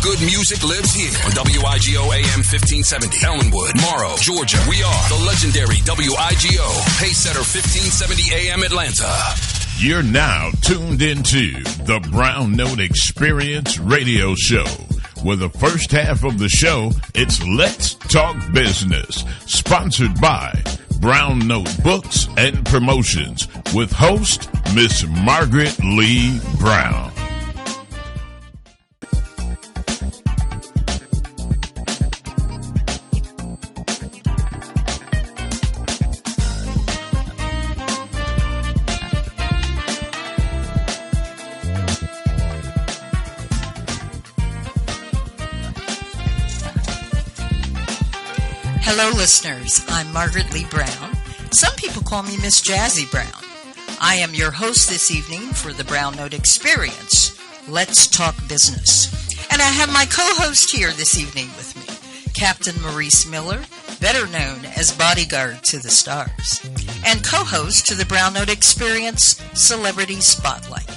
good music lives here on WIGO AM 1570. Ellenwood, Morrow, Georgia. We are the legendary WIGO. Pacesetter 1570 AM Atlanta. You're now tuned into the Brown Note Experience radio show. With the first half of the show, it's Let's Talk Business, sponsored by Brown Note Books and Promotions, with host Miss Margaret Lee Brown. Hello, listeners. I'm Margaret Lee Brown. Some people call me Miss Jazzy Brown. I am your host this evening for the Brown Note Experience. Let's talk business. And I have my co-host here this evening with me, Captain Maurice Miller, better known as bodyguard to the stars, and co-host to the Brown Note Experience Celebrity Spotlight.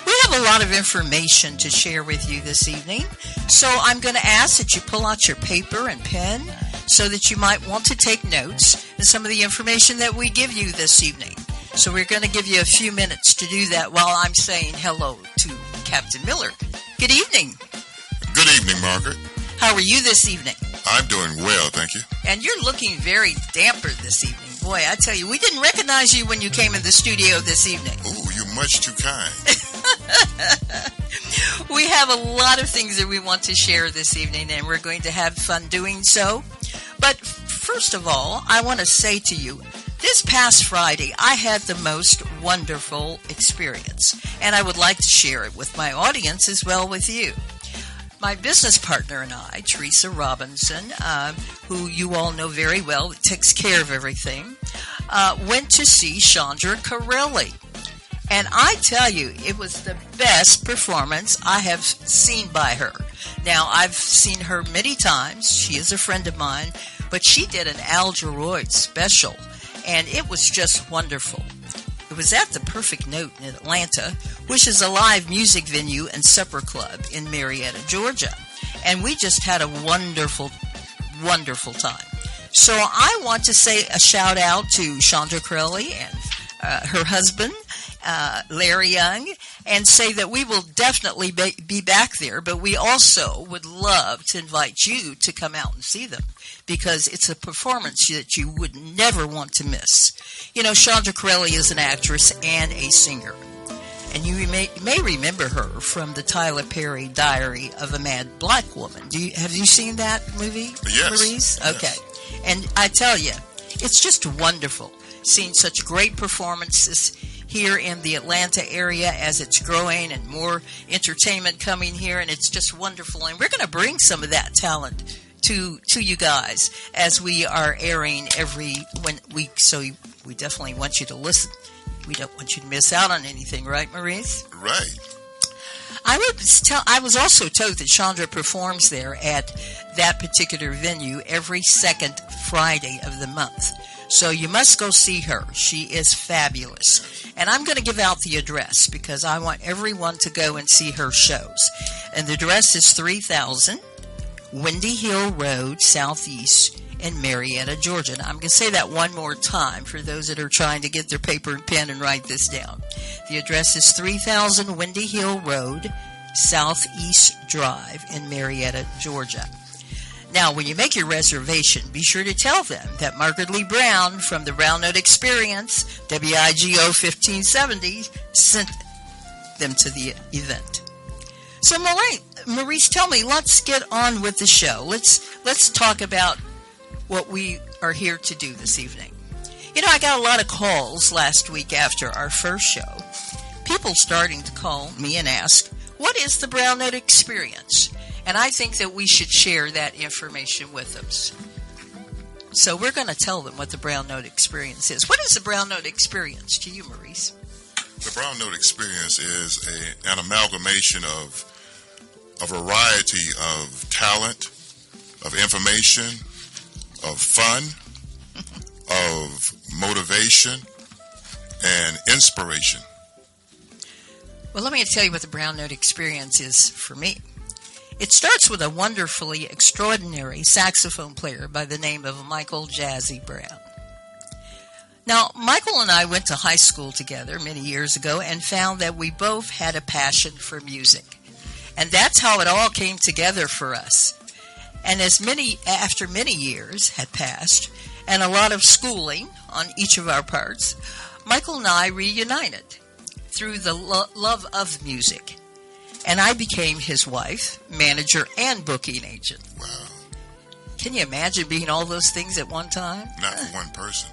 We have a lot of information to share with you this evening, so I'm going to ask that you pull out your paper and pen so that you might want to take notes in some of the information that we give you this evening. So we're going to give you a few minutes to do that while I'm saying hello to Captain Miller. Good evening. Good evening, Margaret. How are you this evening? I'm doing well, thank you. And you're looking very dapper this evening. Boy, I tell you, we didn't recognize you when you came in the studio this evening. Ooh, you're much too kind. We have a lot of things that we want to share this evening, and we're going to have fun doing so. But first of all, I want to say to you, this past Friday, I had the most wonderful experience, and I would like to share it with my audience as well with you. My business partner and I, Teresa Robinson, who you all know very well, that takes care of everything, went to see Chandra Corelli. And I tell you, it was the best performance I have seen by her. Now, I've seen her many times. She is a friend of mine, but she did an Al Jarreau special, and it was just wonderful. It was at the Perfect Note in Atlanta, which is a live music venue and supper club in Marietta, Georgia. And we just had a wonderful, wonderful time. So I want to say a shout out to Chandra Corelli and her husband, Larry Young, and say that we will definitely be back there, but we also would love to invite you to come out and see them, because it's a performance that you would never want to miss. You know, Chandra Corelli is an actress and a singer, and you may remember her from the Tyler Perry Diary of a Mad Black Woman. Have you seen that movie, Yes. Maurice? Yes. Okay. And I tell you, it's just wonderful seeing such great performances here in the Atlanta area as it's growing and more entertainment coming here, and it's just wonderful. And we're going to bring some of that talent to you guys as we are airing every week, so we definitely want you to listen. We don't want you to miss out on anything, right, Maurice? Right. I was also told that Chandra performs there at that particular venue every second Friday of the month. So you must go see her. She is fabulous. And I'm going to give out the address because I want everyone to go and see her shows. And the address is 3000 Windy Hill Road, Southeast in Marietta, Georgia. And I'm going to say that one more time for those that are trying to get their paper and pen and write this down. The address is 3000 Windy Hill Road, Southeast Drive in Marietta, Georgia. Now, when you make your reservation, be sure to tell them that Margaret Lee Brown from the Brown Note Experience, WIGO 1570, sent them to the event. So, Maurice, tell me, let's get on with the show. Let's talk about what we are here to do this evening. You know, I got a lot of calls last week after our first show. People starting to call me and ask, what is the Brown Note Experience? And I think that we should share that information with them. So we're going to tell them what the Brown Note Experience is. What is the Brown Note Experience to you, Maurice? The Brown Note Experience is an amalgamation of a variety of talent, of information, of fun, of motivation, and inspiration. Well, let me tell you what the Brown Note Experience is for me. It starts with a wonderfully extraordinary saxophone player by the name of Michael Jazzy Brown. Now, Michael and I went to high school together many years ago and found that we both had a passion for music. And that's how it all came together for us. And after many years had passed and a lot of schooling on each of our parts, Michael and I reunited through the love of music. And I became his wife, manager, and booking agent. Wow. Can you imagine being all those things at one time? Not for one person.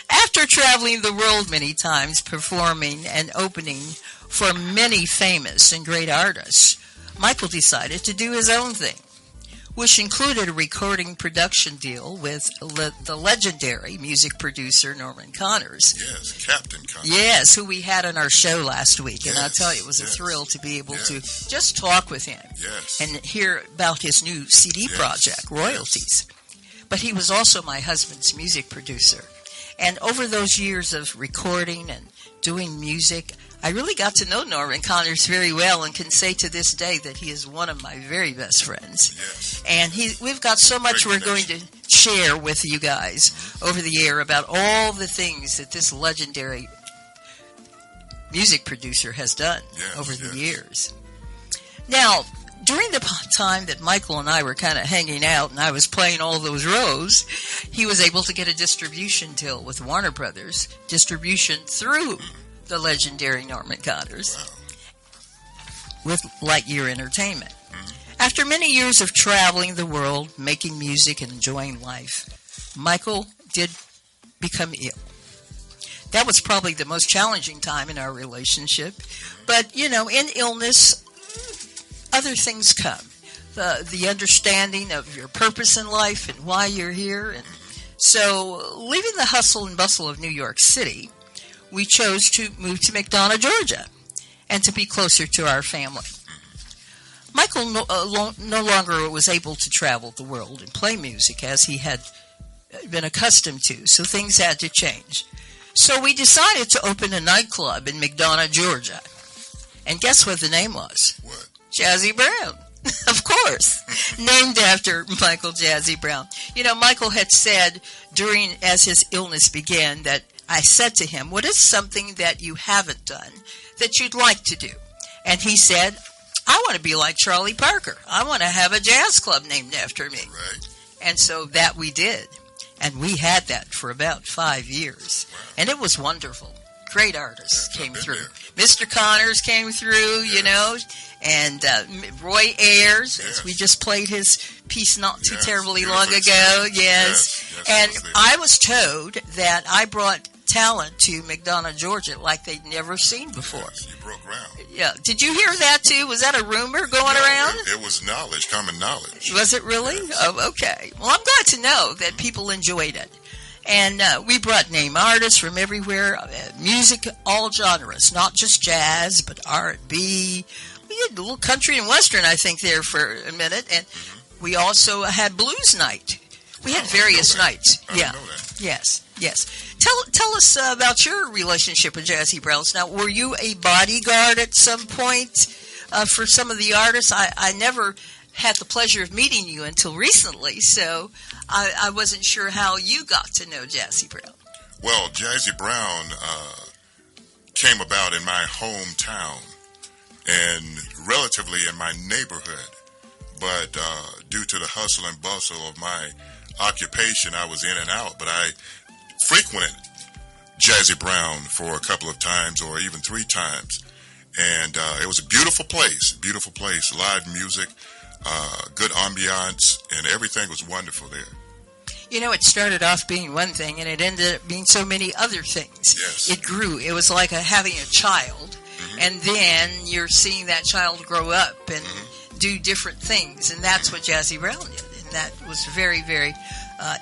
After traveling the world many times, performing and opening for many famous and great artists, Michael decided to do his own thing, which included a recording production deal with the legendary music producer Norman Connors. Yes, Captain Connors. Yes, who we had on our show last week. Yes, and I'll tell you, it was a thrill to be able to just talk with him and hear about his new CD project, Royalties. But he was also my husband's music producer. And over those years of recording and doing music, I really got to know Norman Connors very well and can say to this day that he is one of my very best friends. Yes. And we've got so much we're going to share with you guys over the air about all the things that this legendary music producer has done over the years. Now, during the time that Michael and I were kind of hanging out and I was playing all those roles, he was able to get a distribution deal with Warner Brothers, distribution through the legendary Norman Connors with Lightyear Entertainment. After many years of traveling the world, making music and enjoying life, Michael did become ill. That was probably the most challenging time in our relationship. But, in illness, other things come. The understanding of your purpose in life and why you're here. And so, leaving the hustle and bustle of New York City, we chose to move to McDonough, Georgia, and to be closer to our family. Michael no longer was able to travel the world and play music as he had been accustomed to, so things had to change. So we decided to open a nightclub in McDonough, Georgia. And guess what the name was? What? Jazzy Brown. Of course. Named after Michael Jazzy Brown. Michael had said as his illness began that I said to him, what is something that you haven't done that you'd like to do? And he said, I want to be like Charlie Parker. I want to have a jazz club named after me. Right. And so that we did. And we had that for about 5 years. Wow. And it was wonderful. Great artists came through. Mr. Connors came through, and Roy Ayers, as we just played his piece not too terribly long ago. Yes. And I was told that I brought talent to McDonough, Georgia, like they'd never seen before. Yes, you broke ground. Yeah. Did you hear that too? Was that a rumor going around? It was knowledge, common knowledge. Was it really? Yes. Oh, okay. Well, I'm glad to know that people enjoyed it. And we brought name artists from everywhere, music, all genres, not just jazz, but R&B. We did a little country and western, I think, there for a minute. And we also had blues night. We had various nights. I didn't know that. Yes. Tell us about your relationship with Jazzy Browns. Now, were you a bodyguard at some point for some of the artists? I never had the pleasure of meeting you until recently, so I wasn't sure how you got to know Jazzy Brown. Well, Jazzy Brown came about in my hometown and relatively in my neighborhood. But due to the hustle and bustle of my occupation, I was in and out. But I frequented Jazzy Brown for a couple of times or even 3 times. And it was a beautiful place, live music, good ambiance, and everything was wonderful there. It started off being one thing, and it ended up being so many other things. Yes. It grew. It was like having a child, and then you're seeing that child grow up and do different things, and that's what Jazzy Brown did. And that was very, very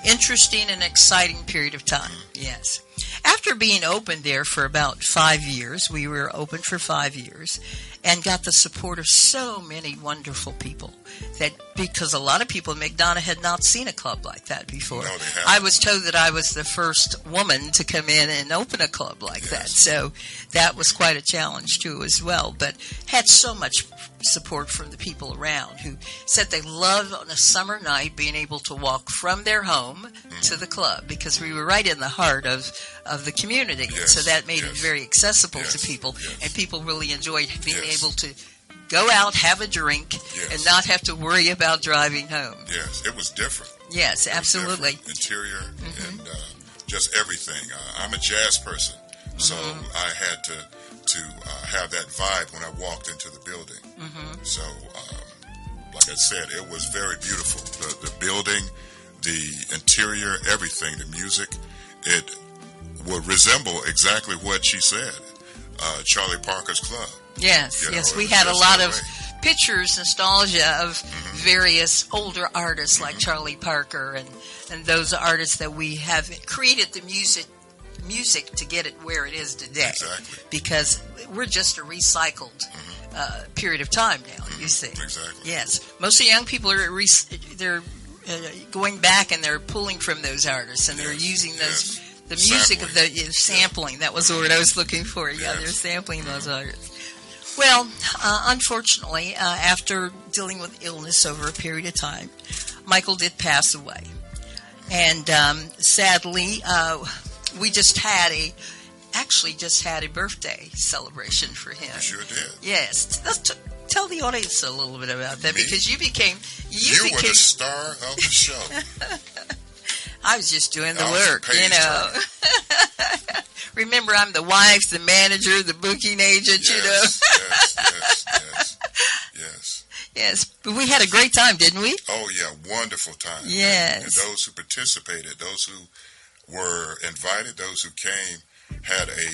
interesting and exciting period of time. Yes. After after being open there for about 5 years, we were open for 5 years, and got the support of so many wonderful people, that because a lot of people in McDonough had not seen a club like that before. No, they haven't. I was told that I was the first woman to come in and open a club like that, so that was quite a challenge too as well, but had so much support from the people around who said they loved on a summer night being able to walk from their home to the club, because we were right in the heart of the community. Yes, so that made it very accessible to people, and people really enjoyed being able to go out, have a drink, and not have to worry about driving home. Yes, it was different. Yes, absolutely. Interior and just everything. I'm a jazz person, so I had to have that vibe when I walked into the building. So, like I said, it was very beautiful. The building, the interior, everything, the music, it would resemble exactly what she said, Charlie Parker's club. Yes, You know, yes. We it had a was lot that of way. pictures, nostalgia of various older artists like Charlie Parker and those artists that we have created the music to get it where it is today. Exactly. Because we're just a recycled period of time now, you see. Exactly. Yes. Most of the young people are they're going back and they're pulling from those artists, and they're using those the music of the sampling. That was the word I was looking for. Yeah, they're sampling those artists. Well, unfortunately, after dealing with illness over a period of time, Michael did pass away. And sadly, we just had a birthday celebration for him. You sure did. Yes. Tell the audience a little bit about that, because you became You were the star of the show. I was just doing the I was work, a page turner. Remember, I'm the wife, the manager, the booking agent, Yes. Yes, but we had a great time, didn't we? Oh, yeah, wonderful time. Yes. And those who participated, those who were invited, those who came, had a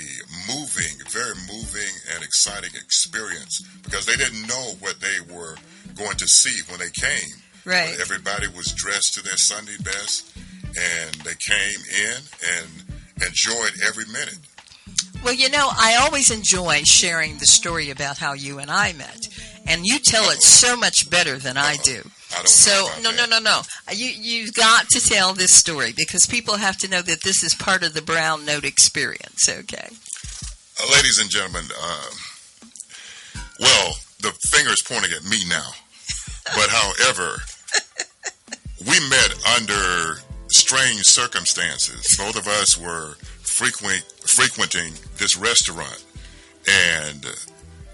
very moving and exciting experience, because they didn't know what they were going to see when they came. Right. But everybody was dressed to their Sunday best, and they came in and enjoyed every minute. Well, I always enjoy sharing the story about how you and I met, and you tell it so much better than I do. I don't know about that. No. You've got to tell this story, because people have to know that this is part of the Brown Note experience. Okay. Ladies and gentlemen, well, the finger's pointing at me now. But however, we met under strange circumstances. Both of us were frequenting this restaurant, and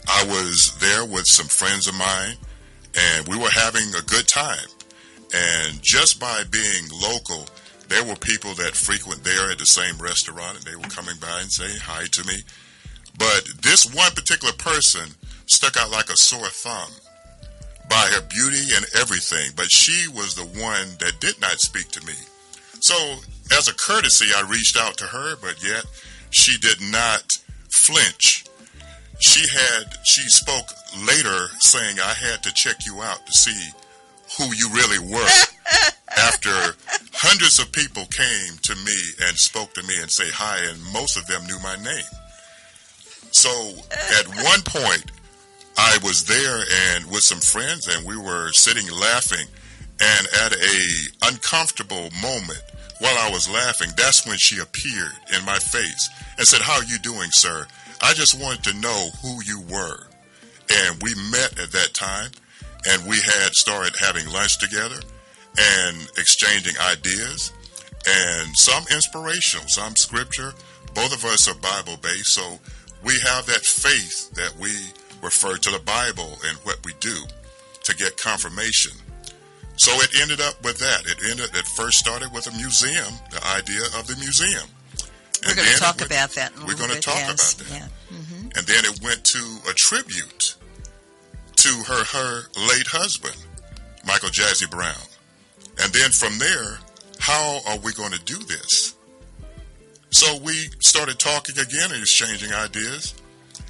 I was there with some friends of mine, and we were having a good time. And just by being local, there were people that frequent there at the same restaurant, and they were coming by and saying hi to me. But this one particular person stuck out like a sore thumb by her beauty and everything, but she was the one that did not speak to me. So as a courtesy, I reached out to her, but yet she did not flinch. She spoke later saying, I had to check you out to see who you really were. After hundreds of people came to me and spoke to me and say hi, and most of them knew my name. So at one point, I was there and with some friends, and we were sitting laughing, and at a uncomfortable moment while I was laughing, that's when she appeared in my face and said, how are you doing, sir? I just wanted to know who you were. And we met at that time, and we had started having lunch together and exchanging ideas, and some inspirational, some scripture. Both of us are Bible-based, so we have that faith that we refer to the Bible and what we do to get confirmation. So it ended up with that. It first started with a museum, the idea of the museum. We're going to talk about that in a little bit. We're going to talk about that. Yeah. Mm-hmm. And then it went to a tribute to her late husband, Michael Jazzy Brown. And then from there, how are we going to do this? So we started talking again and exchanging ideas,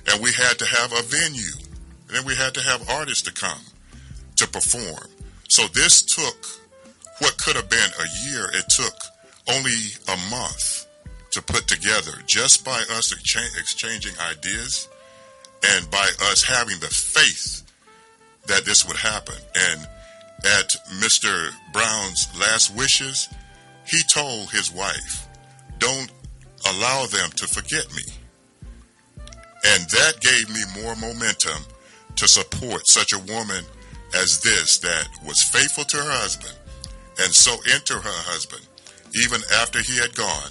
and we had to have a venue. And then we had to have artists to come to perform. So this took what could have been a year. It took only a month to put together just by us exchanging ideas and by us having the faith that this would happen. And at Mr. Brown's last wishes, he told his wife, don't allow them to forget me. And that gave me more momentum to support such a woman as this, that was faithful to her husband and so into her husband, even after he had gone,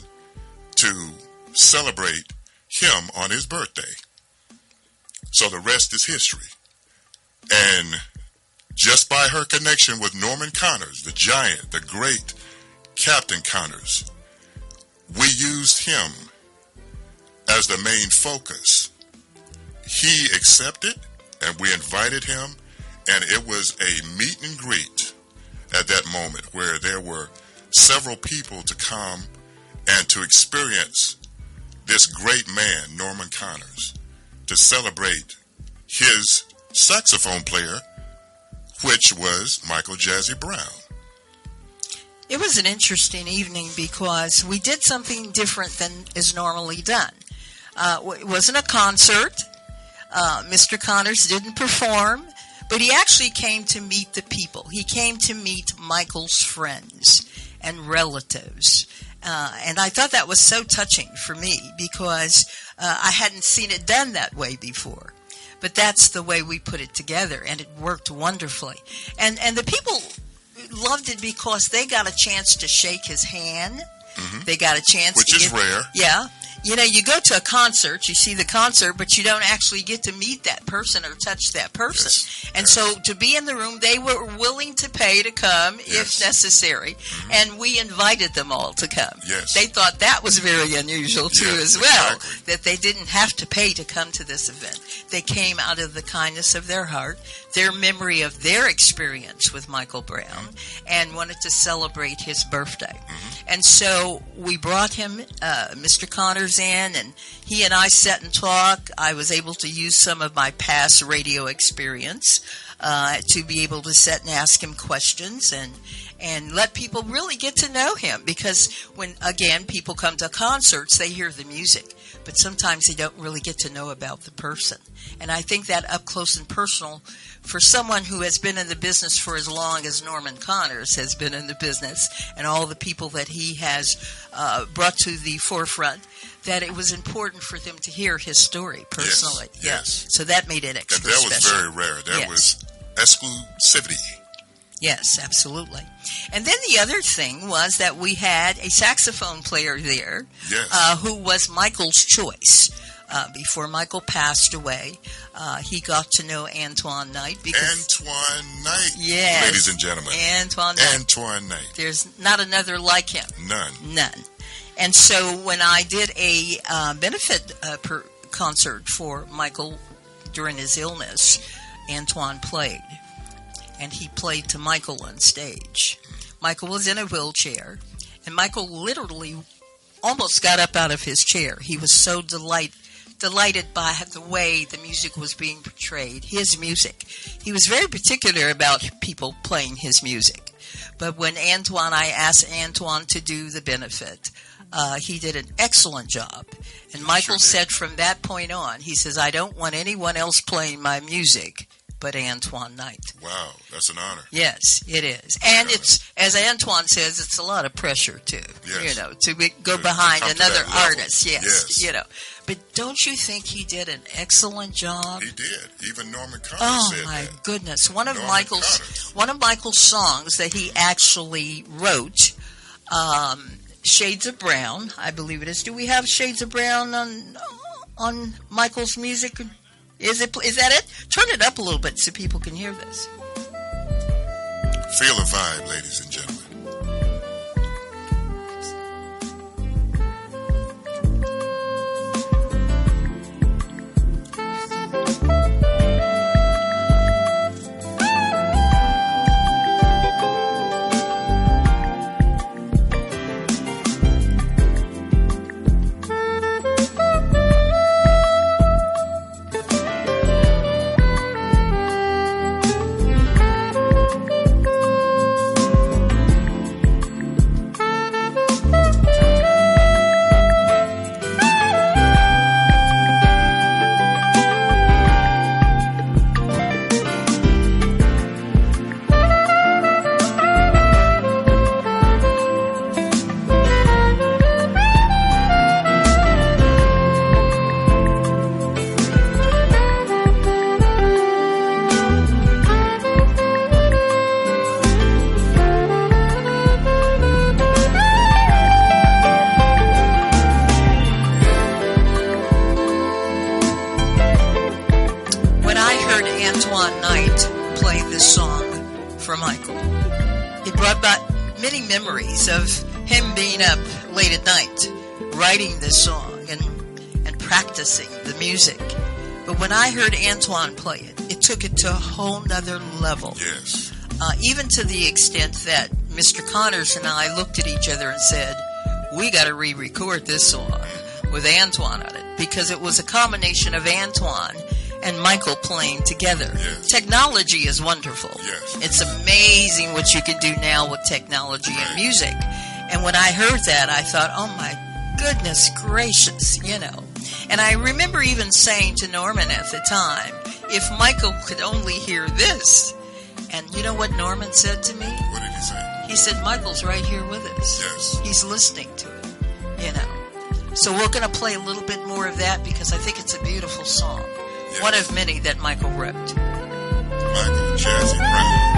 to celebrate him on his birthday. So the rest is history. And just by her connection with Norman Connors, the giant, the great Captain Connors, we used him as the main focus. He accepted, and we invited him, and it was a meet and greet at that moment where there were several people to come and to experience this great man, Norman Connors, to celebrate his saxophone player, which was Michael Jazzy Brown. It was an interesting evening because we did something different than is normally done. It wasn't a concert. Mr. Connors didn't perform, but he actually came to meet the people. He came to meet Michael's friends and relatives. And I thought that was so touching for me because I hadn't seen it done that way before. But that's the way we put it together, and it worked wonderfully. And the people loved it because they got a chance to shake his hand. Mm-hmm. They got a chance Which is rare. Yeah. You know, you go to a concert, you see the concert, but you don't actually get to meet that person or touch that person. Yes. And so to be in the room, they were willing to pay to come if necessary. Mm-hmm. And we invited them all to come. Yes. They thought that was very unusual, too, as well, exactly. that they didn't have to pay to come to this event. They came out of the kindness of their heart, their memory of their experience with Michael Brown, mm-hmm. and wanted to celebrate his birthday. Mm-hmm. And so we brought him, Mr. Connors, in, and he and I sat and talked. I was able to use some of my past radio experience to be able to sit and ask him questions and let people really get to know him, because when, again, people come to concerts, they hear the music, but sometimes they don't really get to know about the person. And I think that up close and personal, for someone who has been in the business for as long as Norman Connors has been in the business, and all the people that he has brought to the forefront, that it was important for them to hear his story personally. Yes. So that made it extra special. And that was special. very rare. There was exclusivity. Yes, absolutely. And then the other thing was that we had a saxophone player there who was Michael's choice. Before Michael passed away, he got to know Antoine Knight. Antoine Knight, yes, ladies and gentlemen. Antoine Knight. There's not another like him. None. And so when I did a benefit concert for Michael during his illness, Antoine played. And he played to Michael on stage. Michael was in a wheelchair, and Michael literally almost got up out of his chair. He was so delighted by the way the music was being portrayed, his music. He was very particular about people playing his music. But when I asked Antoine to do the benefit, he did an excellent job. And Michael said from that point on, he says, I don't want anyone else playing my music but Antoine Knight. Wow, that's an honor. Yes, it is. And it's, as Antoine says, it's a lot of pressure, too. Yes. You know, to go behind another artist. Yes. You know. But don't you think he did an excellent job? He did. Even Norman Connors said that. Oh, my goodness. One of Michael's songs that he actually wrote, Shades of Brown, I believe it is. Do we have Shades of Brown on Michael's music? Is that it? Turn it up a little bit so people can hear this. Feel the vibe, ladies and gentlemen. memories of him being up late at night, writing this song and practicing the music. But when I heard Antoine play it, it took it to a whole nother level. Yes. Even to the extent that Mr. Connors and I looked at each other and said, we got to re-record this song with Antoine on it, because it was a combination of Antoine and Michael playing together. Yes. Technology is wonderful. Yes. It's amazing what you can do now with technology and music. And when I heard that, I thought, oh my goodness gracious, you know. And I remember even saying to Norman at the time, if Michael could only hear this. And you know what Norman said to me? What did he say? He said, Michael's right here with us. Yes. He's listening to it, you know. So we're going to play a little bit more of that because I think it's a beautiful song. Yes. One of many that Michael wrote. Michael Jazzy Brown.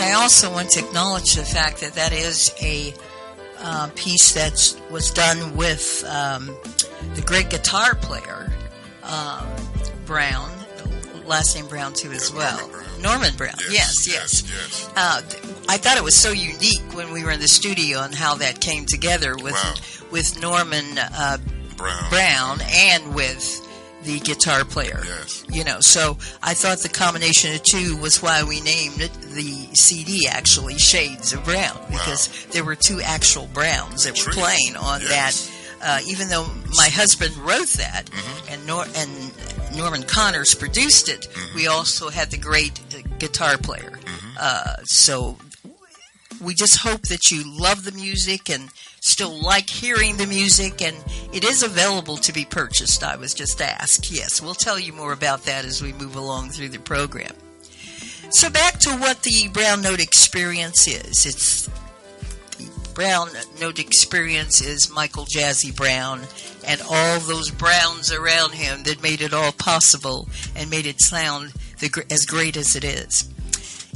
I also want to acknowledge the fact that that is a piece that was done with the great guitar player, Brown, last name Brown too as well. Norman Brown. Yes. I thought it was so unique when we were in the studio and how that came together with Norman Brown and with the guitar player. Yes. You know, so I thought the combination of two was why we named it the CD actually Shades of Brown, because there were two actual Browns that were playing on that. Even though my husband wrote that and Norman Connors produced it, we also had the great guitar player. So we just hope that you love the music and still like hearing the music, and it is available to be purchased. I was just asked. Yes, we'll tell you more about that as we move along through the program. So back to what the Brown Note Experience is. It's the Brown Note Experience is Michael Jazzy Brown and all those Browns around him that made it all possible and made it sound as great as it is.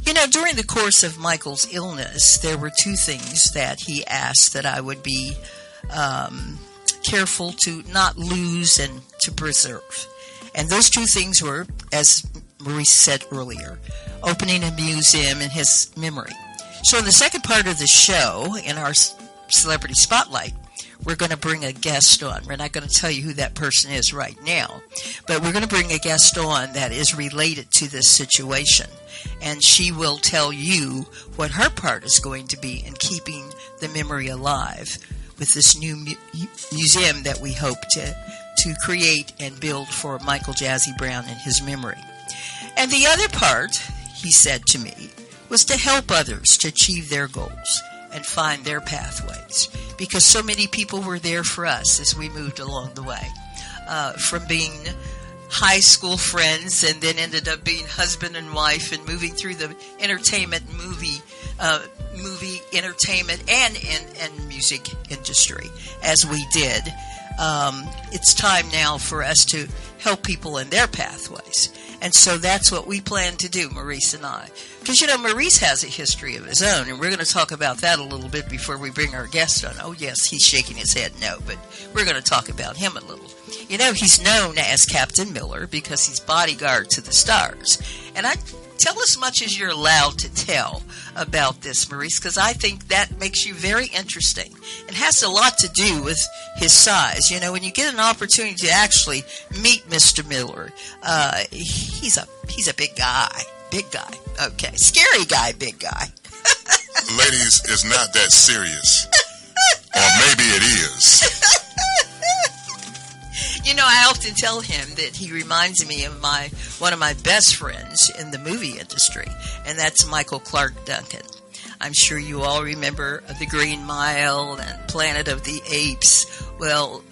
You know, during the course of Michael's illness, there were two things that he asked that I would be careful to not lose and to preserve. And those two things were, as Maurice said earlier, opening a museum in his memory. So in the second part of the show, in our Celebrity Spotlight, we're going to bring a guest on. We're not going to tell you who that person is right now, but we're going to bring a guest on that is related to this situation. And she will tell you what her part is going to be in keeping the memory alive with this new museum that we hope to create and build for Michael Jazzy Brown in his memory. And the other part, he said to me, was to help others to achieve their goals and find their pathways, because so many people were there for us as we moved along the way, from being high school friends and then ended up being husband and wife and moving through the entertainment, movie entertainment and music industry as we did. It's time now for us to help people in their pathways. And so that's what we plan to do, Maurice and I. Because, Maurice has a history of his own, and we're going to talk about that a little bit before we bring our guest on. Oh, yes, he's shaking his head no, but we're going to talk about him a little. He's known as Captain Miller because he's bodyguard to the stars. And I tell as much as you're allowed to tell about this, Maurice, because I think that makes you very interesting. It has a lot to do with his size. When you get an opportunity to actually meet Mr. Miller, he's a big guy. Big guy. Okay. Scary guy, big guy. Ladies, it's not that serious. Or maybe it is. I often tell him that he reminds me of one of my best friends in the movie industry, and that's Michael Clark Duncan. I'm sure you all remember The Green Mile and Planet of the Apes. Well,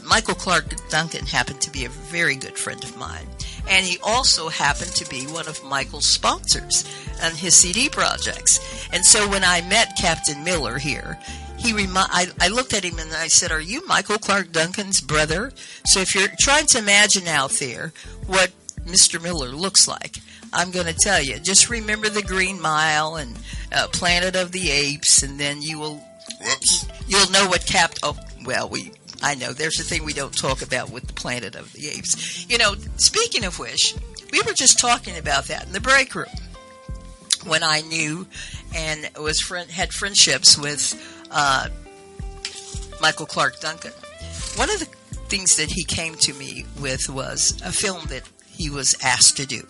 Michael Clark Duncan happened to be a very good friend of mine, and he also happened to be one of Michael's sponsors on his CD projects. And so when I met Captain Miller here, I looked at him and I said, "Are you Michael Clark Duncan's brother?" So if you're trying to imagine out there what Mr. Miller looks like, I'm going to tell you, just remember The Green Mile and Planet of the Apes, and then you'll know what I know there's a thing we don't talk about with the Planet of the Apes. Speaking of which, we were just talking about that in the break room when I knew and had friendships with Michael Clark Duncan. One of the things that he came to me with was a film that he was asked to do.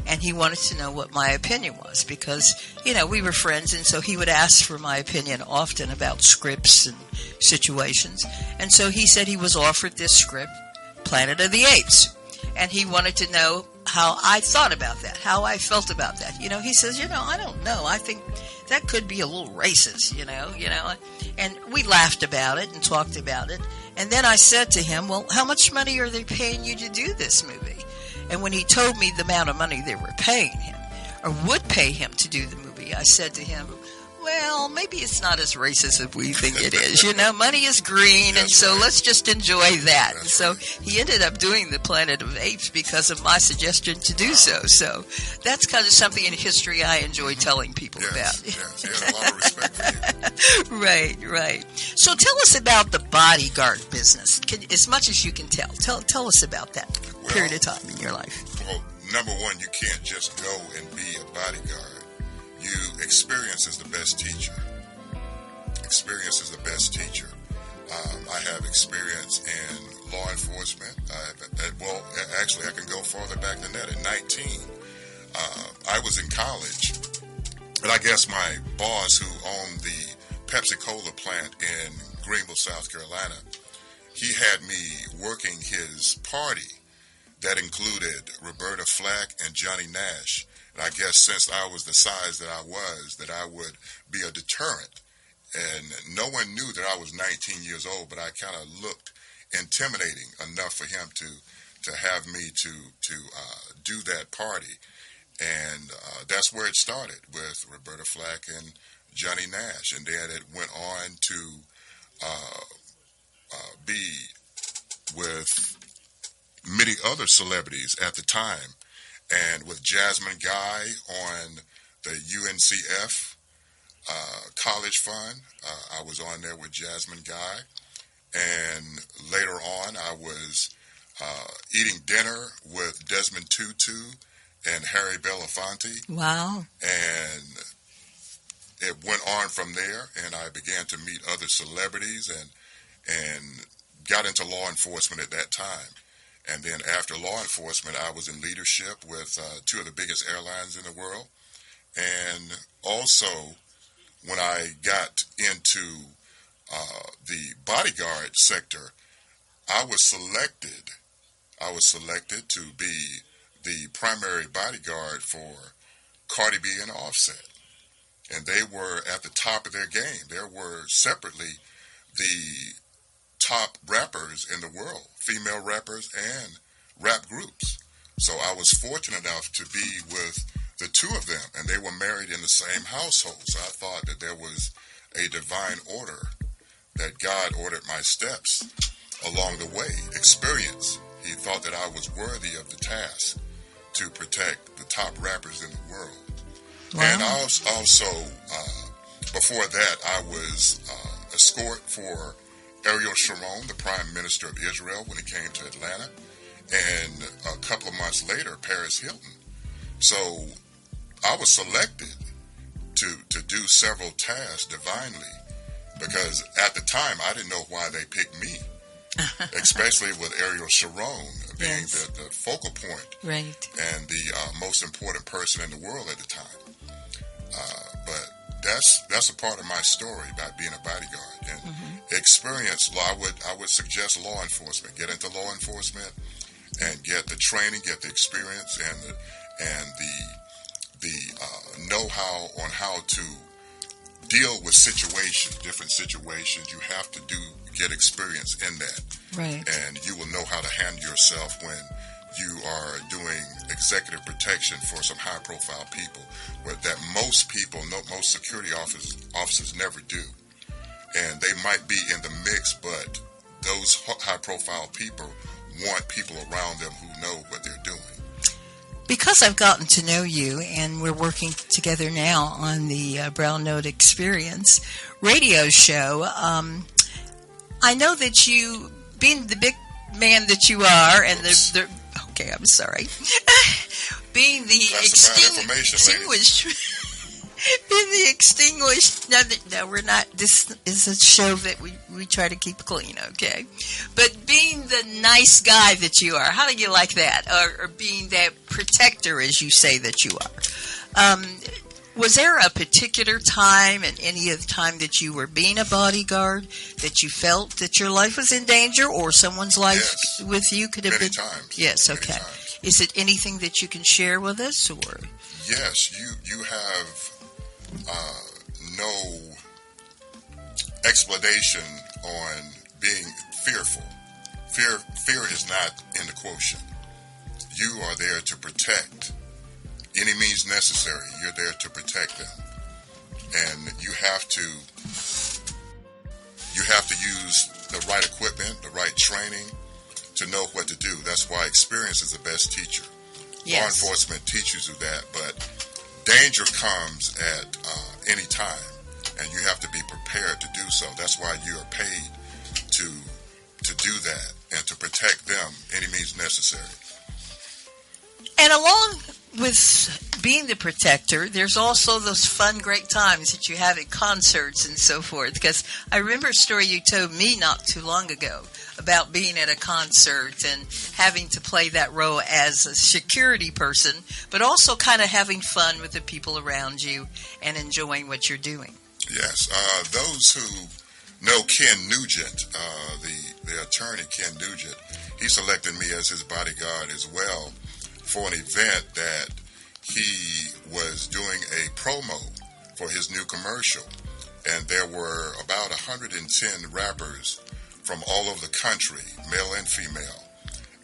And he wanted to know what my opinion was because, we were friends, and so he would ask for my opinion often about scripts and situations. And so he said he was offered this script, Planet of the Apes. And he wanted to know how I thought about that, how I felt about that. He says, I don't know. I think that could be a little racist, And we laughed about it and talked about it. And then I said to him, well, how much money are they paying you to do this movie? And when he told me the amount of money they were paying him, or would pay him to do the movie, I said to him, well, maybe it's not as racist as we think it is. Money is green, and so let's just enjoy that. And so he ended up doing the Planet of Apes because of my suggestion to do so. So that's kind of something in history I enjoy telling people about. Yes, he has a lot of respect for you. Right. So tell us about the bodyguard business, as much as you can tell. Tell us about that period of time in your life. Well, number one, you can't just go and be a bodyguard. Experience is the best teacher. Experience is the best teacher. I have experience in law enforcement. Actually, I can go farther back than that. At 19, I was in college, and I guess my boss, who owned the Pepsi-Cola plant in Greenville, South Carolina, he had me working his party that included Roberta Flack and Johnny Nash. And I guess since I was the size that I would be a deterrent. And no one knew that I was 19 years old, but I kind of looked intimidating enough for him to have me to do that party. And that's where it started, with Roberta Flack and Johnny Nash. And then it went on to be with many other celebrities at the time. And with Jasmine Guy on the UNCF College Fund, I was on there with Jasmine Guy. And later on, I was eating dinner with Desmond Tutu and Harry Belafonte. Wow. And it went on from there, and I began to meet other celebrities and got into law enforcement at that time. And then after law enforcement, I was in leadership with two of the biggest airlines in the world. And also, when I got into the bodyguard sector, I was selected to be the primary bodyguard for Cardi B and Offset. And they were at the top of their game. There were separately the top rappers in the world, female rappers and rap groups. So I was fortunate enough to be with the two of them, and they were married in the same household. So I thought that there was a divine order, that God ordered my steps along the way. Experience. He thought that I was worthy of the task to protect the top rappers in the world. Wow. And also, before that, I was escort for Ariel Sharon, the Prime Minister of Israel, when he came to Atlanta, and a couple of months later, Paris Hilton. So I was selected to do several tasks divinely, because at the time I didn't know why they picked me, especially with Ariel Sharon being the focal point, right, and the most important person in the world at the time. But that's a part of my story about being a bodyguard and experience. I would suggest law enforcement. Get into law enforcement and get the training, get the experience, and the know-how on how to deal with situations, different situations. You have to get experience in that, right, and you will know how to handle yourself when you are doing executive protection for some high-profile people, that most security officers never do. And they might be in the mix, but those high-profile people want people around them who know what they're doing. Because I've gotten to know you, and we're working together now on the Brown Note Experience radio show, I know that you, being the big man that you are, and okay, I'm sorry. Being the extinguished, no, we're not. This is a show that we try to keep clean, okay? But being the nice guy that you are, how do you like that? Or being that protector, as you say that you are. Was there a particular time, and any of the time that you were being a bodyguard, that you felt that your life was in danger, or someone's life with you could have many been? Times. Yes, okay. Many times. Is it anything that you can share with us, or? Yes, you have no explanation on being fearful. Fear is not in the quotient. You are there to protect. Any means necessary, you're there to protect them. And you have to use the right equipment, the right training to know what to do. That's why experience is the best teacher. Yes. Law enforcement teaches you that, but danger comes at any time, and you have to be prepared to do so. That's why you are paid to do that and to protect them any means necessary. And along with being the protector, there's also those fun, great times that you have at concerts and so forth. Because I remember a story you told me not too long ago about being at a concert and having to play that role as a security person, but also kind of having fun with the people around you and enjoying what you're doing. Yes. Those who know Ken Nugent, the attorney Ken Nugent, he selected me as his bodyguard as well for an event that he was doing a promo for his new commercial. And there were about 110 rappers from all over the country, male and female.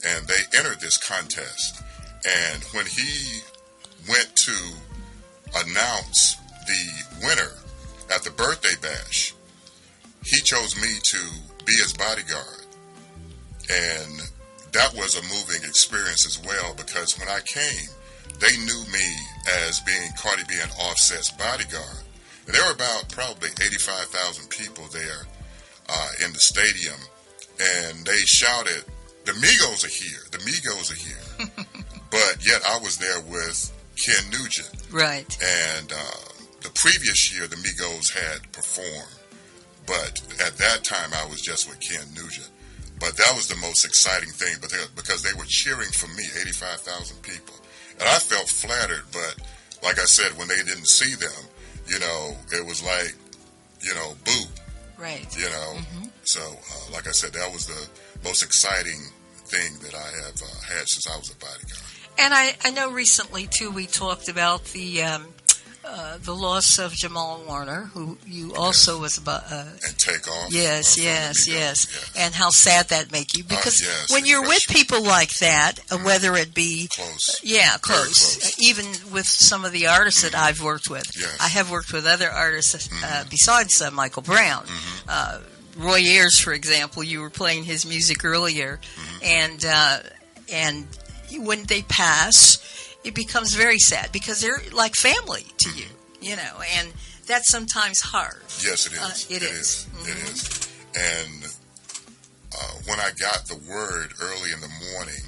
And they entered this contest. And when he went to announce the winner at the birthday bash, he chose me to be his bodyguard. And that was a moving experience as well, because when I came, they knew me as being Cardi B and Offset's bodyguard. And there were about probably 85,000 people there in the stadium, and they shouted, "The Migos are here, the Migos are here." But yet I was there with Ken Nugent. Right. And the previous year, the Migos had performed, but at that time I was just with Ken Nugent. But that was the most exciting thing, because they were cheering for me, 85,000 people. And I felt flattered, but like I said, when they didn't see them, it was like, boo. Right. So, like I said, that was the most exciting thing that I have had since I was a bodyguard. And I know recently, too, we talked about the loss of Jamal Warner, who you also was about. And Takeoff. Yes. And how sad that make you, because when you're with people like that, whether it be close, close, even with some of the artists that I've worked with, I have worked with other artists besides Michael Brown. Roy Ayers, for example, you were playing his music earlier, and when they pass, it becomes very sad because they're like family to you, you know, and that's sometimes hard. Yes, it is. It is. It is. And when I got the word early in the morning,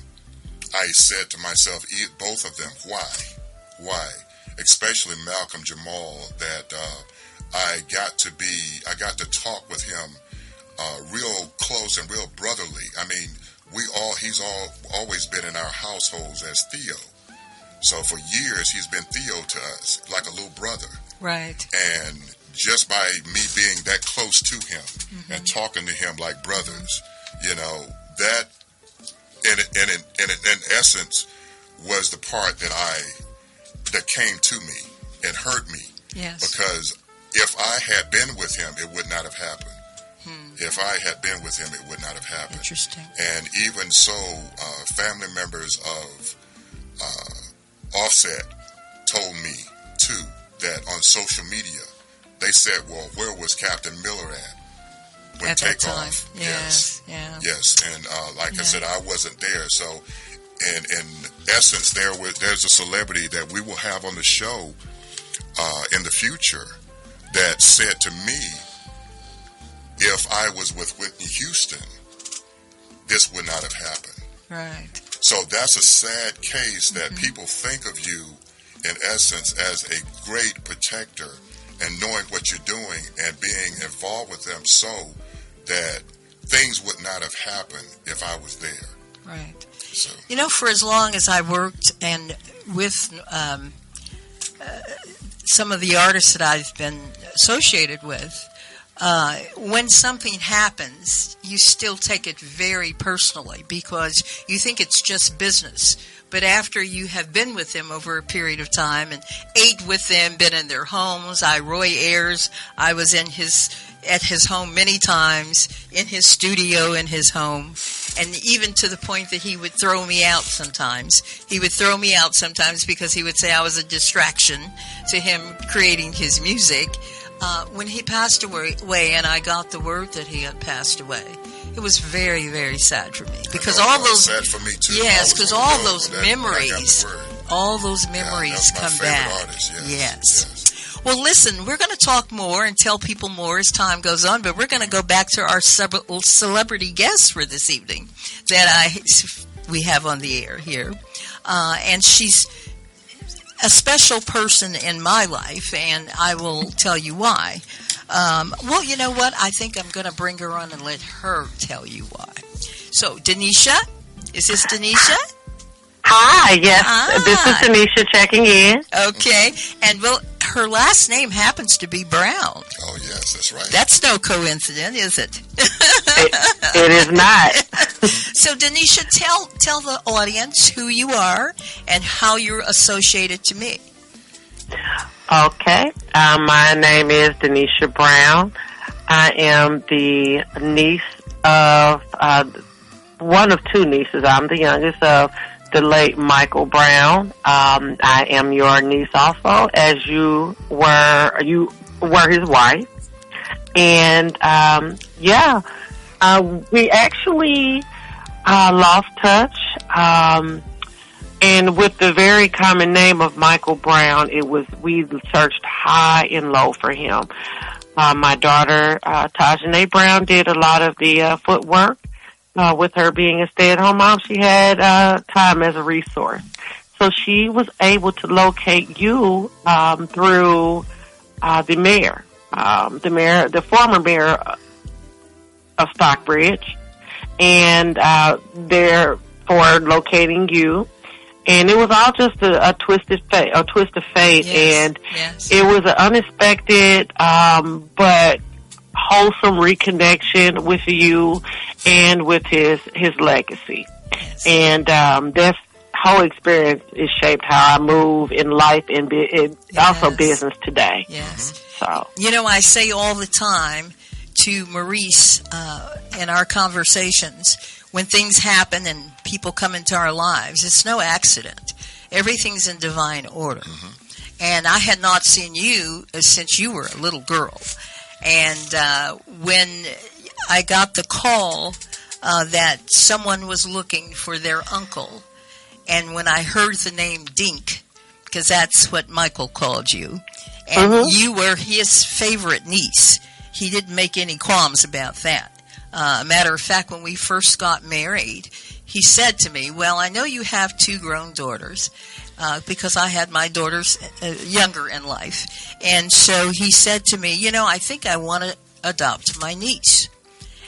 I said to myself, both of them, why? Especially Malcolm Jamal, that I got to talk with him real close and real brotherly. I mean, he's always been in our households as Theo. So for years, he's been Theo to us, like a little brother. Right. And just by me being that close to him and talking to him like brothers, you know, that in essence was the part that came to me and hurt me. Yes. Because if I had been with him, it would not have happened. If I had been with him, it would not have happened. Interesting. And even so, family members of Offset told me, too, that on social media, they said, well, where was Captain Miller at when takeoff? Yes. Yeah. Yes. And like I said, I wasn't there. So in essence, there's a celebrity that we will have on the show in the future that said to me, if I was with Whitney Houston, this would not have happened. Right. So that's a sad case that people think of you, in essence, as a great protector and knowing what you're doing and being involved with them so that things would not have happened if I was there. Right. So. You know, for as long as I worked and with some of the artists that I've been associated with, when something happens, you still take it very personally because you think it's just business. But after you have been with them over a period of time and ate with them, been in their homes, Roy Ayers, I was at his home many times, in his studio, in his home, and even to the point that he would throw me out sometimes. He would throw me out sometimes because he would say I was a distraction to him creating his music. When he passed away and I got the word that he had passed away, it was very, very sad for me because all those sad for me too. Yes, because all those memories come back. Artist, yes. Well, listen, we're going to talk more and tell people more as time goes on, but we're going to go back to our celebrity guest for this evening that we have on the air here, and she's a special person in my life, and I will tell you why. Well, you know what? I think I'm going to bring her on and let her tell you why. So, Denisha? Is this Denisha? Hi, yes. This is Denisha checking in. Okay. And, well, her last name happens to be Brown. Oh, yes, that's right. That's no coincidence, is it? It is not. So, Denisha, tell the audience who you are and how you're associated to me. Okay. My name is Denisha Brown. I am the niece of one of two nieces. I'm the youngest of the late Michael Brown. I am your niece also, as you were his wife. And we actually lost touch. And with the very common name of Michael Brown, we searched high and low for him. My daughter, Tajane Brown, did a lot of the footwork. With her being a stay-at-home mom, she had time as a resource. So she was able to locate you through the former mayor of Stockbridge, and therefore locating you. And it was all just a twist of fate, and it was an unexpected but wholesome reconnection with you and with his legacy. Yes. And this whole experience is shaped how I move in life and also business today. Yes. So, you know, I say all the time to Maurice in our conversations, when things happen and people come into our lives, it's no accident. Everything's in divine order. Mm-hmm. And I had not seen you since you were a little girl. And when I got the call that someone was looking for their uncle, And when I heard the name Dink, because that's what Michael called you, and you were his favorite niece, he didn't make any qualms about that. Matter of fact, when we first got married, he said to me, well, I know you have 2 grown daughters, because I had my daughters younger in life. And so he said to me, I think I want to adopt my niece.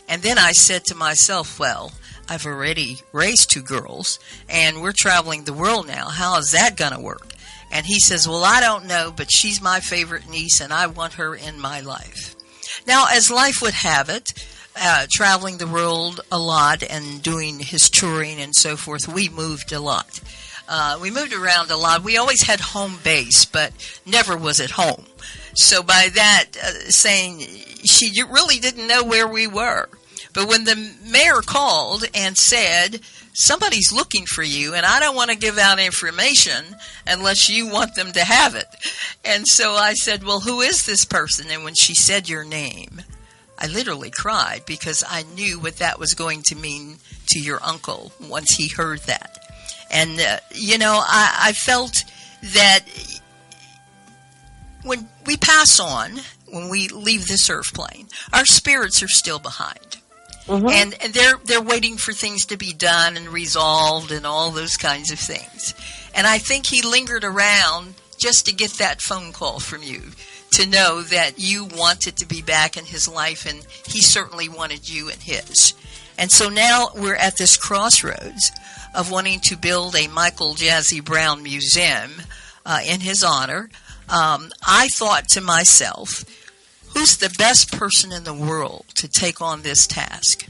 And then I said to myself, well, I've already raised 2 girls, and we're traveling the world now. How is that going to work? And he says, well, I don't know, but she's my favorite niece, and I want her in my life. Now, as life would have it, traveling the world a lot and doing his touring and so forth, we moved a lot. We moved around a lot. We always had home base, but never was at home. So by that, saying she really didn't know where we were. But when the mayor called and said, somebody's looking for you, and I don't want to give out information unless you want them to have it. And so I said, well, who is this person? And when she said your name, I literally cried because I knew what that was going to mean to your uncle once he heard that. And, I felt that when we pass on, when we leave this earth plane, our spirits are still behind. And they're waiting for things to be done and resolved and all those kinds of things. And I think he lingered around just to get that phone call from you, to know that you wanted to be back in his life, and he certainly wanted you in his. And so now we're at this crossroads of wanting to build a Michael Jazzy Brown museum in his honor. I thought to myself, who's the best person in the world to take on this task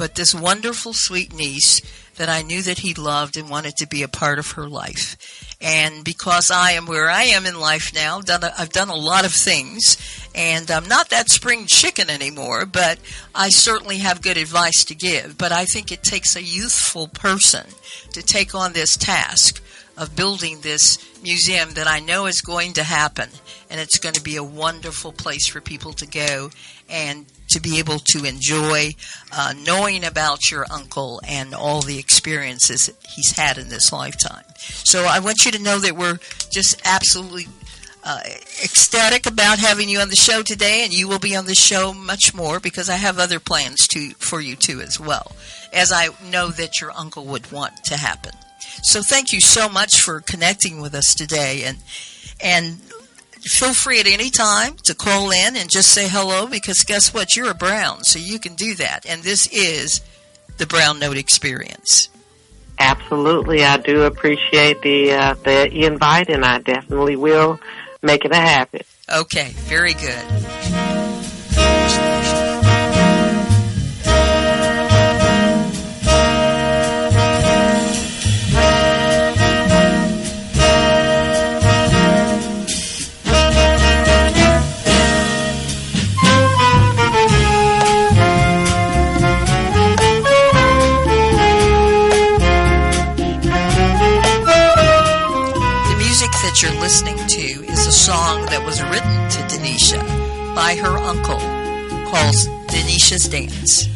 but this wonderful, sweet niece that I knew that he loved and wanted to be a part of her life. And because I am where I am in life now, I've done a lot of things, and I'm not that spring chicken anymore, but I certainly have good advice to give. But I think it takes a youthful person to take on this task of building this museum that I know is going to happen, and it's going to be a wonderful place for people to go and to be able to enjoy knowing about your uncle and all the experiences he's had in this lifetime. So I want you to know that we're just absolutely ecstatic about having you on the show today, and you will be on the show much more because I have other plans for you too as well, as I know that your uncle would want to happen. So thank you so much for connecting with us today, and feel free at any time to call in and just say hello, because guess what? You're a Brown, so you can do that. And this is the Brown Note Experience. Absolutely. I do appreciate the invite, and I definitely will make it a habit. Okay, very good. That you're listening to is a song that was written to Denisha by her uncle, called Denisha's Dance.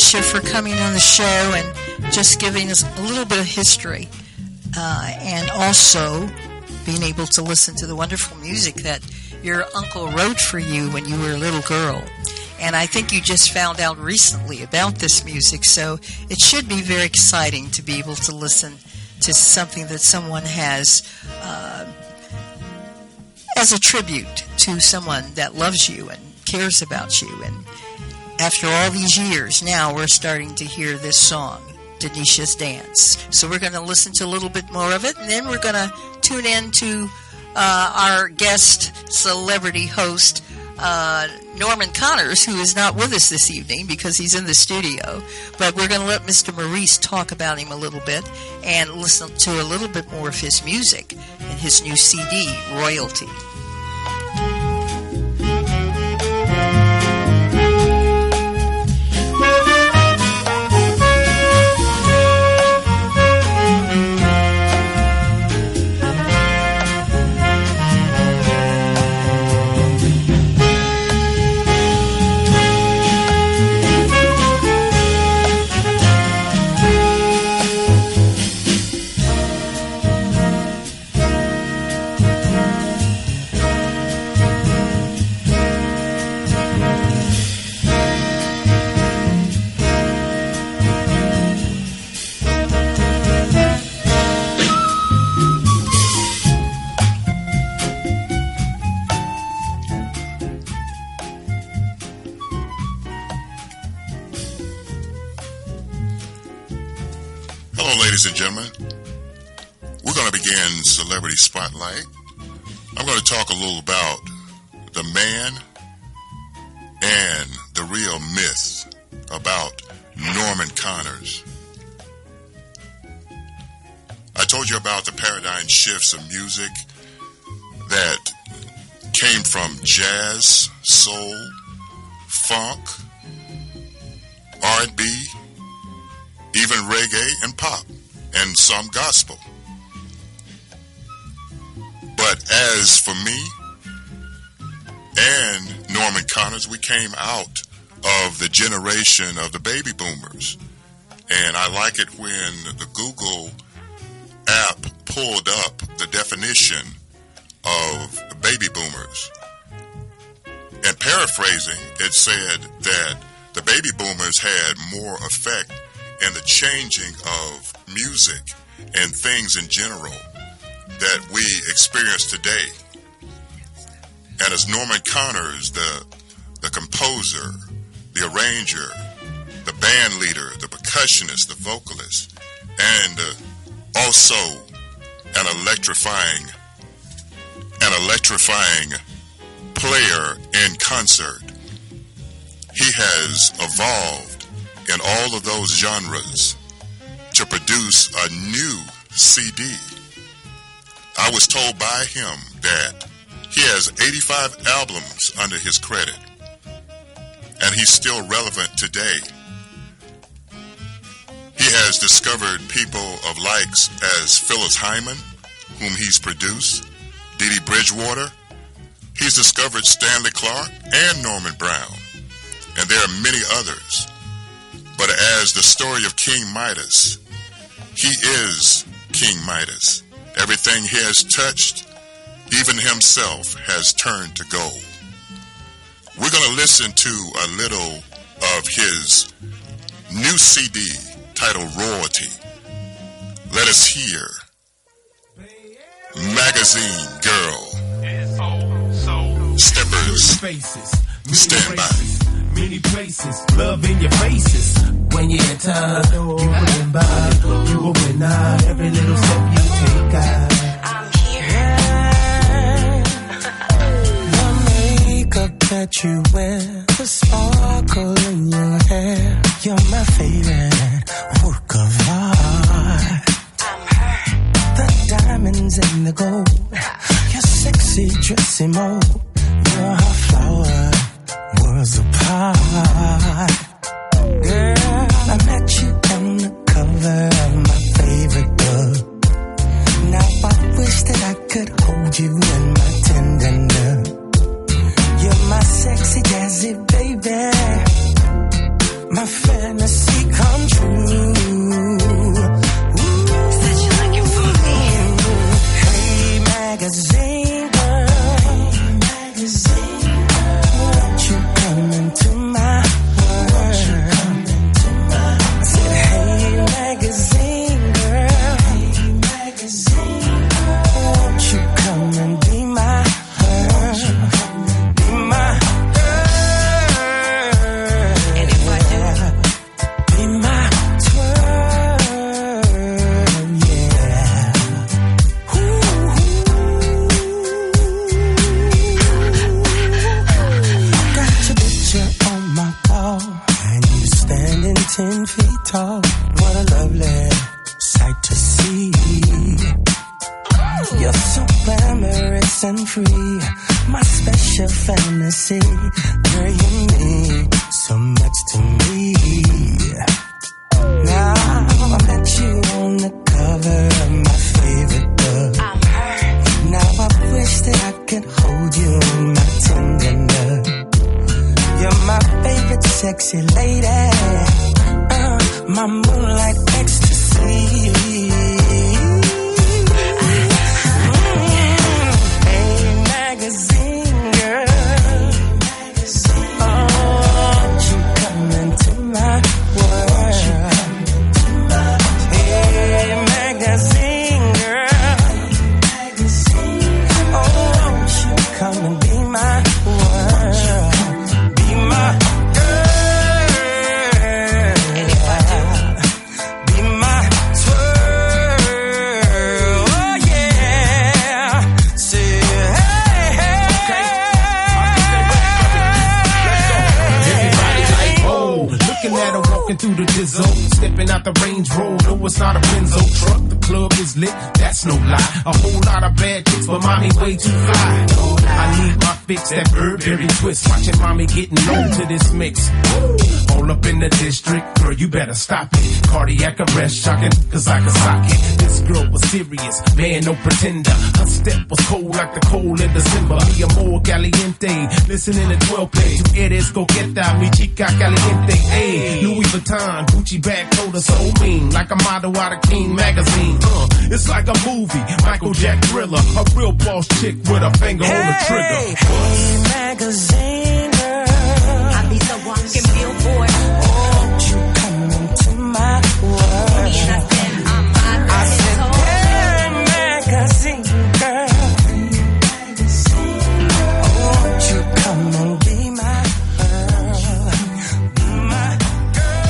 Denisha, for coming on the show and just giving us a little bit of history, and also being able to listen to the wonderful music that your uncle wrote for you when you were a little girl. And I think you just found out recently about this music, so it should be very exciting to be able to listen to something that someone has as a tribute to someone that loves you and cares about you. And after all these years, now we're starting to hear this song, Denisha's Dance. So we're going to listen to a little bit more of it, and then we're going to tune in to our guest celebrity host, Norman Connors, who is not with us this evening because he's in the studio. But we're going to let Mr. Maurice talk about him a little bit and listen to a little bit more of his music and his new CD, Royalty. Ladies and gentlemen, we're going to begin Celebrity Spotlight. I'm going to talk a little about the man and the real myth about Norman Connors. I told you about the paradigm shifts of music that came from jazz, soul, funk, R&B, even reggae and pop, and some gospel. But as for me and Norman Connors, we came out of the generation of the baby boomers. And I like it when the Google app pulled up the definition of baby boomers. And paraphrasing, it said that the baby boomers had more effect in the changing of music and things in general that we experience today. And as Norman Connors, the composer, the arranger, the band leader, the percussionist, the vocalist, and also an electrifying player in concert, he has evolved in all of those genres to produce a new CD. I was told by him that he has 85 albums under his credit, and he's still relevant today. He has discovered people of likes as Phyllis Hyman, whom he's produced, Dee Dee Bridgewater. He's discovered Stanley Clarke and Norman Brown, and there are many others. But as the story of King Midas, he is King Midas. Everything he has touched, even himself, has turned to gold. We're going to listen to a little of his new CD titled Royalty. Let us hear Magazine Girl. Steppers, stand by. Many places, love in your faces. When you enter, you win by, you a winner. Every little step you take, I'm here. The makeup that you wear, the sparkle in your hair. You're my favorite work of art. The diamonds and the gold, your sexy dressy mode. You're a flower, worlds apart. Girl, I met you on the cover of my favorite book. Now I wish that I could hold you in my tender nook. You're my sexy jazzy baby, my fantasy and free, my special fantasy. Girl, you mean so much to me. Now I met you on the cover of my favorite book. Now I wish that I could hold you in my tenderness. You're my favorite sexy lady, my moonlight ecstasy. Hey, magazine girl, oh, won't you come into my world? Hey, magazine girl, oh, won't you come and be my world? Be my through the Dizzo, stepping out the Range Road. No, it's not a Benzo truck. The club is lit, that's no lie. A whole lot of bad chicks, but mommy way too fly. I need my fix, that Burberry twist. Watching mommy getting on to this mix. All up in the district, girl, you better stop it. Cardiac arrest, shocking, cause I can sock it. This girl was serious, man, no pretender. Her step was cold like the cold in December. Me amor caliente, listening to 12 play. Tu eres coqueta, mi chica caliente. Ayy, Louis Vuitton, Gucci bag, told her so mean. Like a model out of King magazine. It's like a movie, Michael Jack thriller. A real boss chick with a finger on the trigger. Hey, magazine girl, I be the walking billboard. won't you come into my world? And I said, I said, hey, magazine girl, won't you come and be my girl? Be my girl.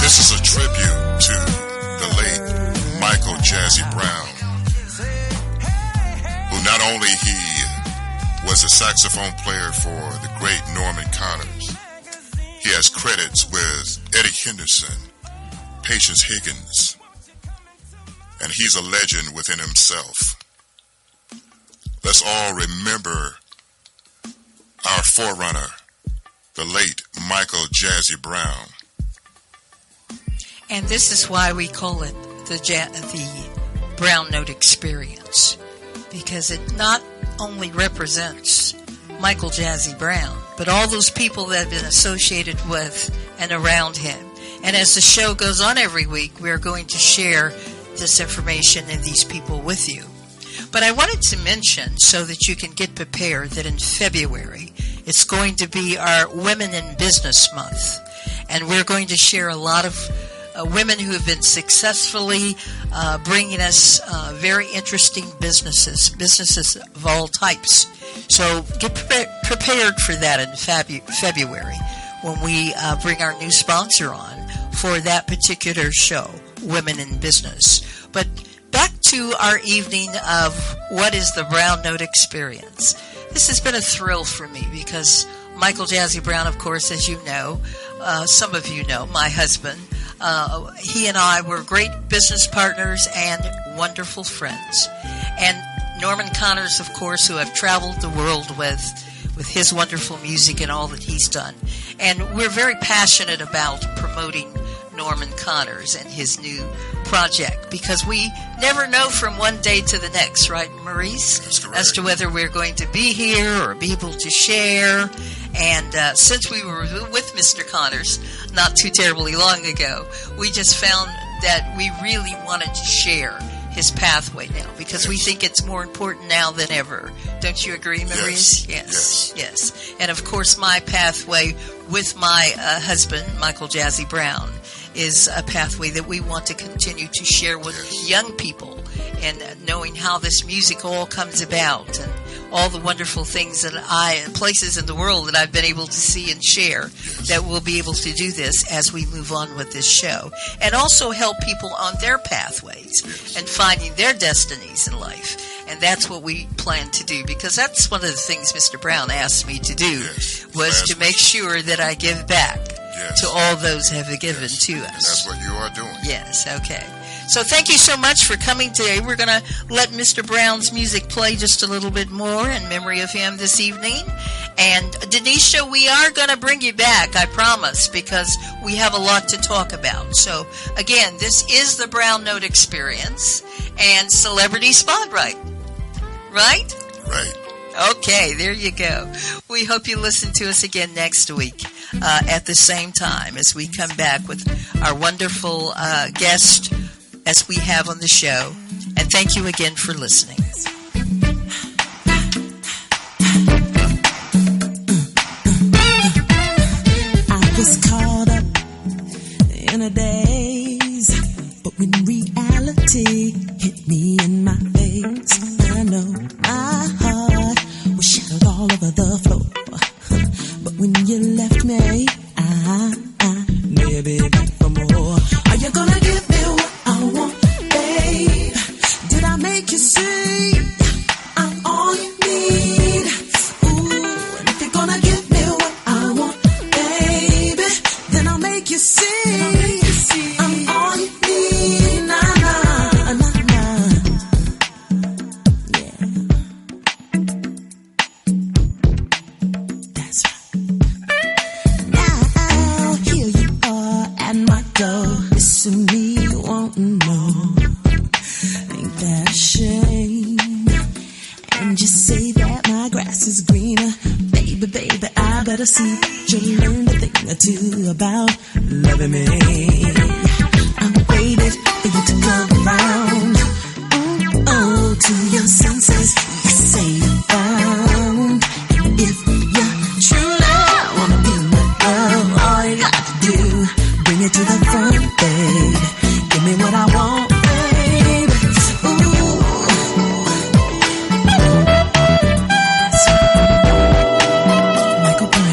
This is a tribute to the late Michael Jazzy Brown, who not only he was a saxophone player for the great Norman Connors, he has credits with Eddie Henderson, Patience Higgins, and he's a legend within himself. Let's all remember our forerunner, the late Michael Jazzy Brown. And this is why we call it the Brown Note Experience, because it not only represents Michael Jazzy Brown, but all those people that have been associated with and around him. And as the show goes on every week, we're going to share this information and these people with you. But I wanted to mention, so that you can get prepared, that in February, it's going to be our Women in Business Month. And we're going to share a lot of women who have been successfully bringing us very interesting businesses of all types. So get prepared for that in February when we bring our new sponsor on for that particular show, Women in Business. But back to our evening of what is the Brown Note Experience. This has been a thrill for me because Michael Jazzy Brown, of course, as you know, some of you know, my husband, he and I were great business partners and wonderful friends. And Norman Connors, of course, who I've traveled the world with his wonderful music and all that he's done. And we're very passionate about promoting Norman Connors and his new project, because we never know from one day to the next, right, Maurice? As to whether we're going to be here or be able to share. And since we were with Mr. Connors not too terribly long ago, we just found that we really wanted to share his pathway now, because we think it's more important now than ever. Don't you agree, Maurice? Yes. And of course, my pathway with my husband, Michael Jazzy Brown, is a pathway that we want to continue to share with young people, and knowing how this music all comes about and all the wonderful things that places in the world that I've been able to see and share, that we'll be able to do this as we move on with this show, and also help people on their pathways and finding their destinies in life. And that's what we plan to do, because that's one of the things Mr. Brown asked me to do, was to make sure that I give back to all those who have given to us. And that's what you are doing. Yes, okay. So thank you so much for coming today. We're going to let Mr. Brown's music play just a little bit more in memory of him this evening. And Denisha, we are going to bring you back, I promise, because we have a lot to talk about. So again, this is the Brown Note Experience and Celebrity Spotlight. Right? Right. Okay, there you go. We hope you listen to us again next week at the same time as we come back with our wonderful guest as we have on the show. And thank you again for listening. I was caught up in a daze, but when reality hit me in my face, I know my heart was shattered all over the floor. But when you left me, I may be back for more. Are you gonna give me what I want, babe? Did I make you see I'm all you need? Ooh, and if you're gonna give me what I want, baby, then I'll make you see I'm all you need. Nah, nah, nah, nah. Yeah. That's right. Now, here you are at my door. Listen to me, you won't know. Ain't that a shame? And you say that my grass is greener. Baby, baby, I better see you learn a thing or two about loving me. I waited for you to come around. Oh, to your senses, you say you're bound. And if you truly wanna be my girl, all you got to do, bring it to the front, babe. Give me what I want, babe. Ooh. Michael Brown.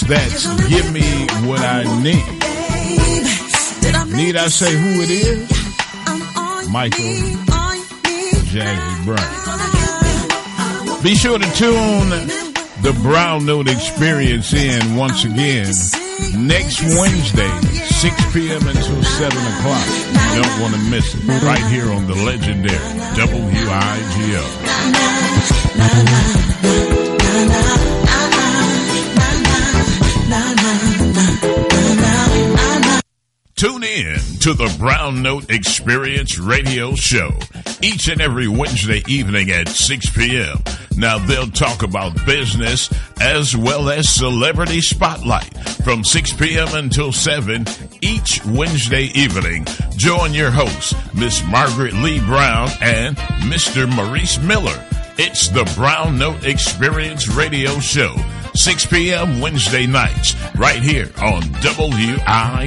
That's Give Me What I Need. Need I say who it is? Michael Jazzy Brown. Be sure to tune the Brown Note Experience in once again next Wednesday, 6 p.m. until 7 o'clock. You don't want to miss it. Right here on the legendary WIGO. Tune in to the Brown Note Experience radio show each and every Wednesday evening at 6 p.m. Now they'll talk about business as well as celebrity spotlight from 6 p.m. until 7 each Wednesday evening. Join your hosts, Miss Margaret Lee Brown and Mr. Maurice Miller. It's the Brown Note Experience radio show. 6 p.m. Wednesday nights, right here on WIGO.